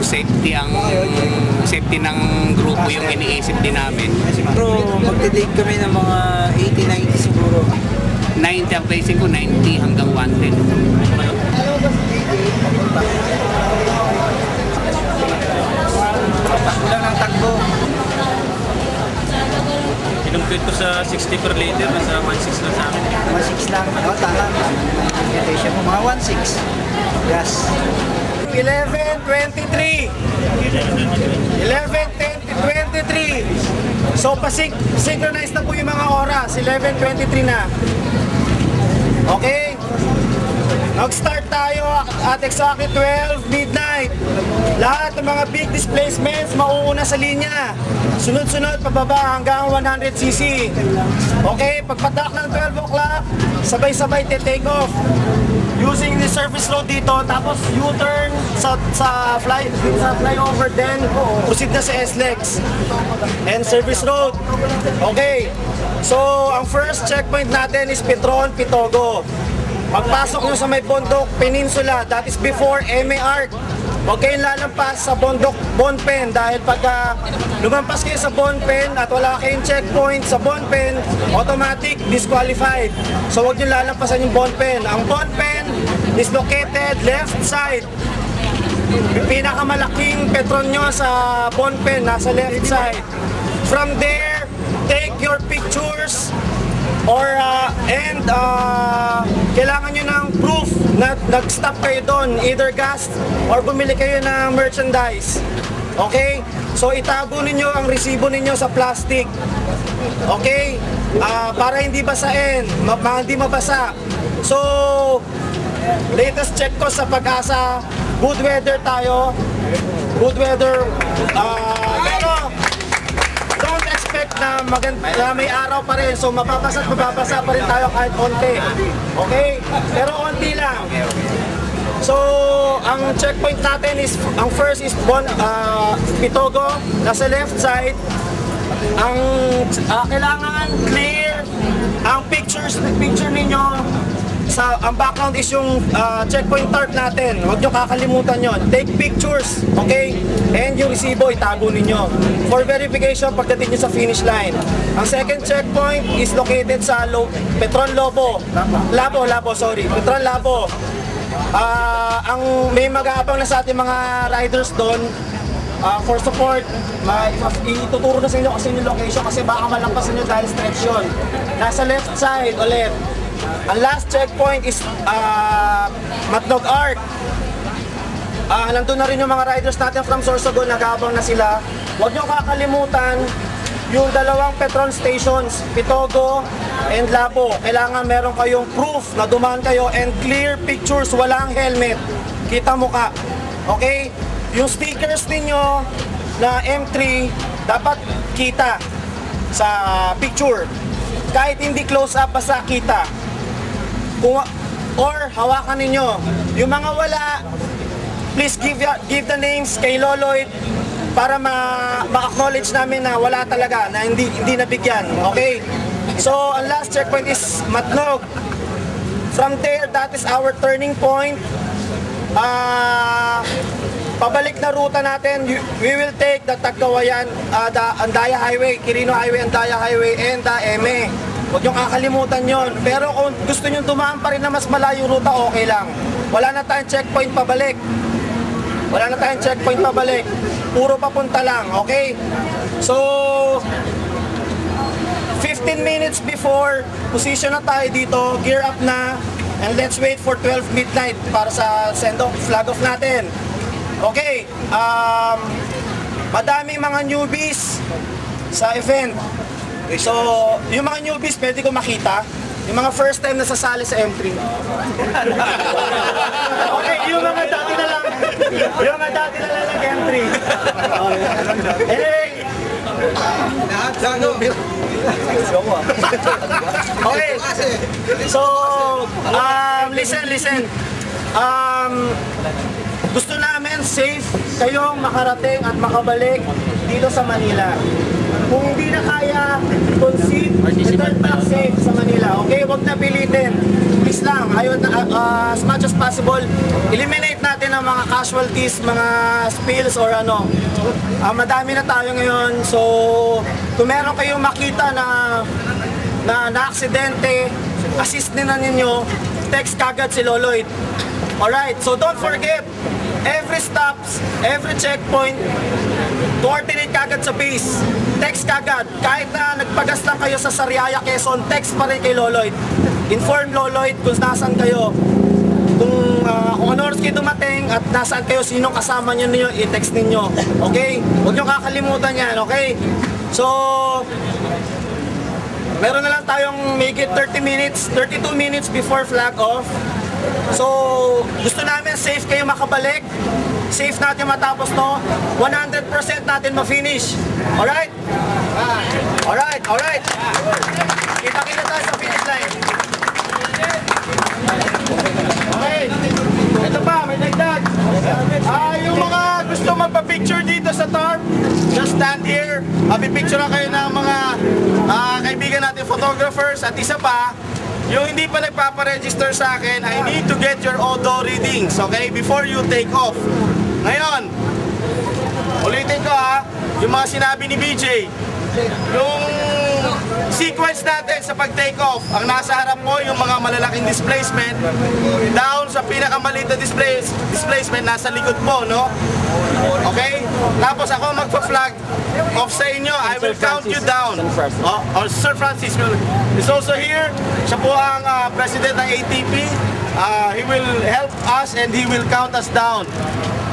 safety ng grupo yung iniisip din namin. Pero magte-take kami ng mga 80-90 siguro. 90 ang placing ko, 90 hanggang 110. Takbo lang ng takbo. Kinumpit ko sa 60 per liter, nasa 1.6 lang sa akin. 1.6 lang. O, tama. Invitation mo, mga 1.6. Gas. 11:23. 11:23. So, synchronize na po yung mga oras. 11:23 na. Okay? Nag-start tayo at exactly 12 midnight. Lahat ng mga big displacements mauuna sa linya. Sunod-sunod pababa hanggang 100cc. Okay, pagpatak ng 12 o'clock, sabay-sabay take off. Using the surface road dito, tapos U-turn sa flyover, then proceed na sa SLEX and service road. Okay, so ang first checkpoint natin is Petron, Pitogo. Pagpasok nyo sa may Bondok Peninsula, that is before MA Arc. Huwag kayong lalampas sa Bonpen dahil pagka lumampas kayo sa Bonpen at wala kayong checkpoint sa Bonpen, automatic disqualified. So huwag nyo lalampasan yung Bonpen. Ang Bonpen is located left side. Yung pinakamalaking Petron nyo sa Bonpen, nasa left side. From there, take your pictures and kailangan nyo ng proof na nag-stop kayo doon, either gas or bumili kayo ng merchandise. Okay? So itago ninyo ang resibo ninyo sa plastic. Okay? Para hindi basain, hindi mabasa. So, latest check ko sa Pag-asa, good weather tayo. Good weather. Pero don't expect na may araw pa rin. So mababasa pa rin tayo kahit konti. Okay? Pero konti lang. So ang checkpoint natin is, ang first is Pitogo, nasa left side. Ang kailangan clear ang picture ninyo. Ang background is yung checkpoint tarp natin. Huwag nyo kakalimutan yon. Take pictures, okay? And yung resibo, itago ninyo for verification pagdating nyo sa finish line. Ang second checkpoint is located sa Petron Labo. Petron Labo. Ang may mag-aabang na sa ating mga riders doon, for support, ituturo na sa inyo kasi yung location kasi baka malampasan nyo dahil stretch yun. Nasa left side ulit. Ang last checkpoint is Matnog Arc. Nandun na rin yung mga riders natin from Sorsogon, nag-aabang na sila. Huwag nyo kakalimutan yung dalawang Petron stations, Pitogo and Labo. Kailangan meron kayong proof na dumaan kayo and clear pictures, walang helmet. Kita mukha. Okay? Yung stickers ninyo na M3 dapat kita sa picture. Kahit hindi close up, basta kita. Or hawakan ninyo. Yung mga wala, please give the names kay Loloy para ma-acknowledge namin na wala talaga, na hindi nabigyan. Okay? So, ang last checkpoint is Matnog. From there, that is our turning point. Pabalik na ruta natin, we will take the Tagkawayan, Andaya Highway, Quirino Highway, Andaya Highway, and the MA. Huwag nyo kakalimutan yon. Pero kung gusto nyo dumaan pa rin na mas malayo ruta, okay lang. Wala na tayong checkpoint pabalik. Puro papunta lang, okay? So, 15 minutes before, position na tayo dito, gear up na, and let's wait for 12 midnight para sa send-off, flag-off natin. Okay, madaming mga newbies sa event. So, yung mga newbies pwede ko makita. Yung mga first time na sasali sa M3. Okay, yung mga dati na lang M3. Anyway, okay, so, listen. Gusto namin safe kayong makarating at makabalik dito sa Manila. Kung hindi na kaya, concede, return back safe sa Manila. Okay, huwag na pilitin. Please lang, ayun, as much as possible, eliminate natin ang mga casualties, mga spills or ano. Madami na tayo ngayon, so kung meron kayong makita na aksidente, assist nila ninyo, text kagad si Loloid. Alright, so don't forget, every stops, every checkpoint, coordinate kagad sa base. Text kagad. Kahit na nagpagas lang kayo sa Sariaya, Quezon, text pa rin kay Loloid. Inform Loloid kung nasaan kayo. Kung ano oras kayo dumating at nasaan kayo, sino kasama nyo ninyo, i-text ninyo. Okay? Huwag nyo kakalimutan yan, okay? So, meron na lang tayong make it 30 minutes, 32 minutes before flag off. So, gusto namin safe kayo makabalik. Safe natin matapos to. 100% natin ma-finish. Alright? Alright, alright. Kita-kita tayo sa finish line. Okay. Ito pa, may dagdag. Yung mga gusto magpa-picture dito sa tarp, just stand here. Pipicture na kayo ng mga kaibigan natin, photographers. At isa pa, yung hindi pa nagpaparegister sa akin, I need to get your auto readings, okay? Before you take off. Ngayon, ulitin ko yung mga sinabi ni BJ. Yung sequence natin sa pag-take off, ang nasa harap mo yung mga malalaking displacement, down sa pinakamaliit na displacement, nasa likod mo, no? Okay? Tapos ako magpa-flag off sa inyo, I will count you down. Or Sir Francis is also here. Siya po ang president ng ATP. He will help us and he will count us down.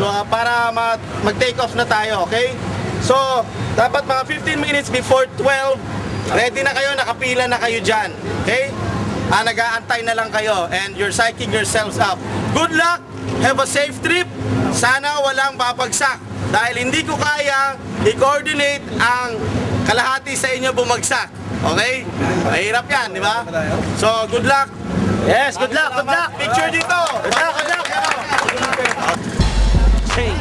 So, para mag-take off na tayo, okay? So, dapat mga 15 minutes before 12, ready na kayo, nakapila na kayo dyan. Okay? Nag-aantay na lang kayo and you're psyching yourselves up. Good luck! Have a safe trip! Sana walang babagsak. Dahil hindi ko kaya i-coordinate ang kalahati sa inyo bumagsak. Okay? Mahirap yan, di ba? So, good luck! Yes, good luck, good luck! Picture dito! Good luck, good luck! Hey!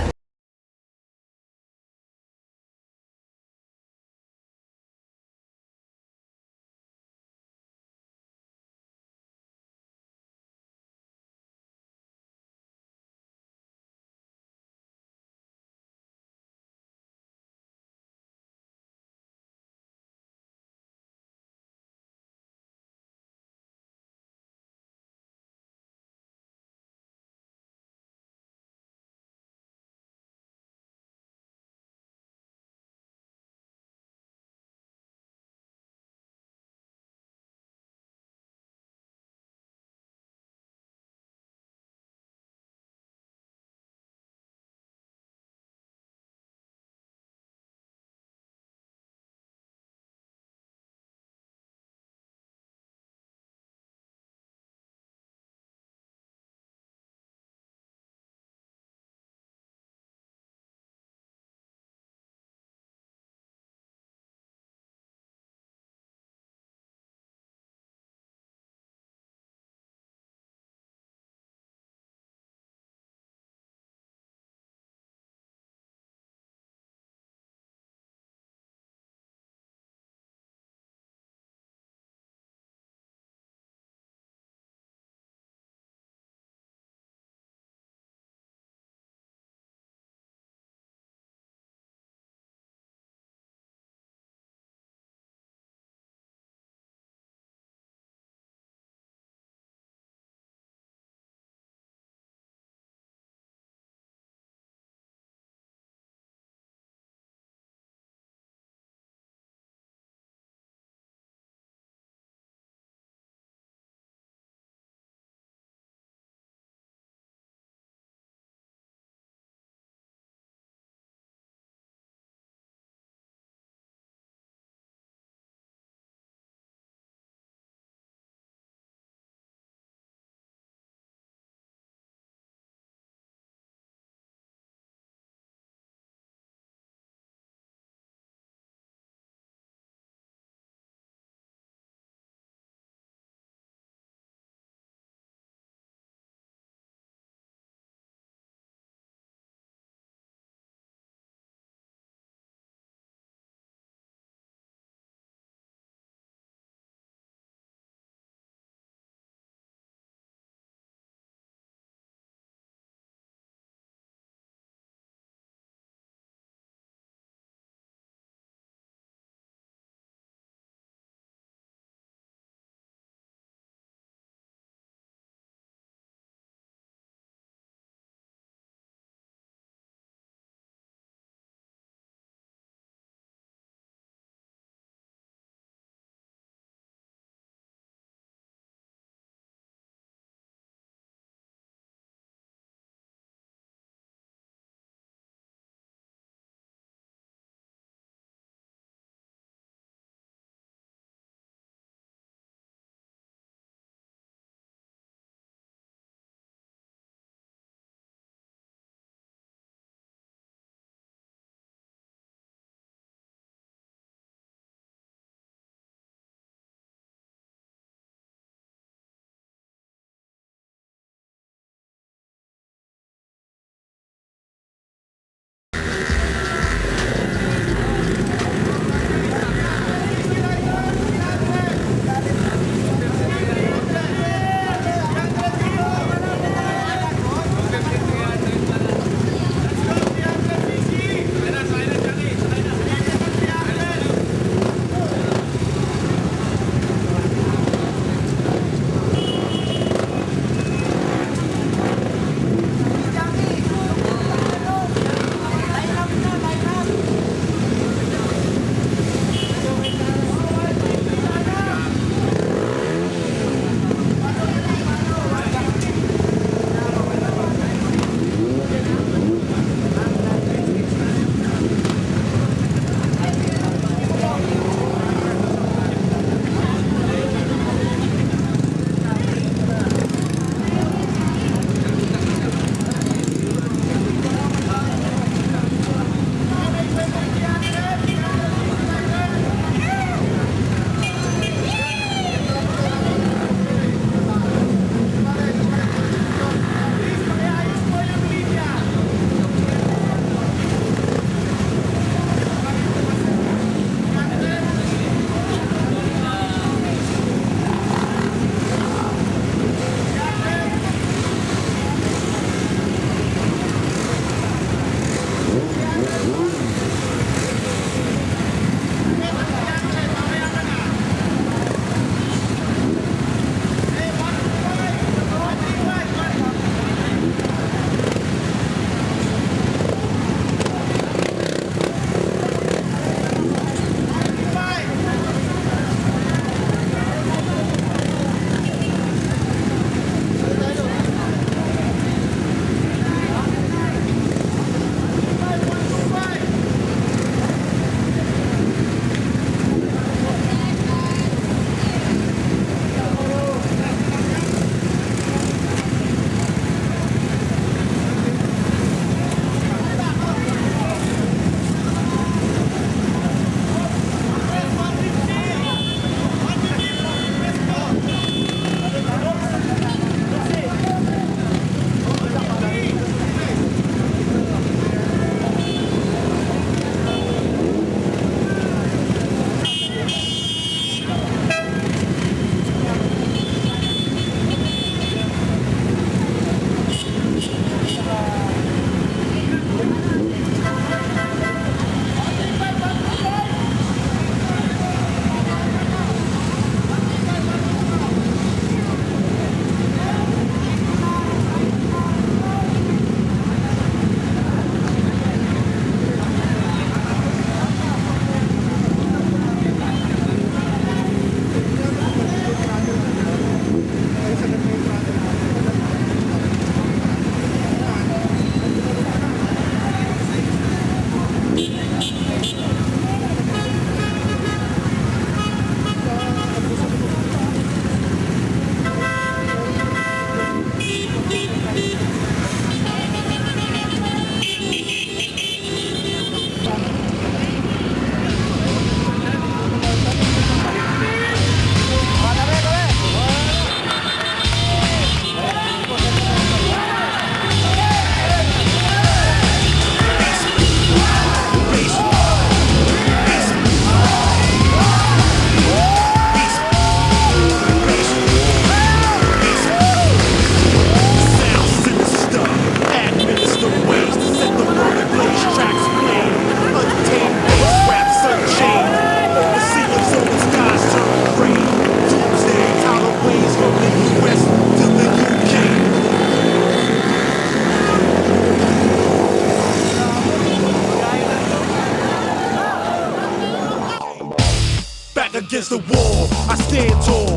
against the wall. I stand tall,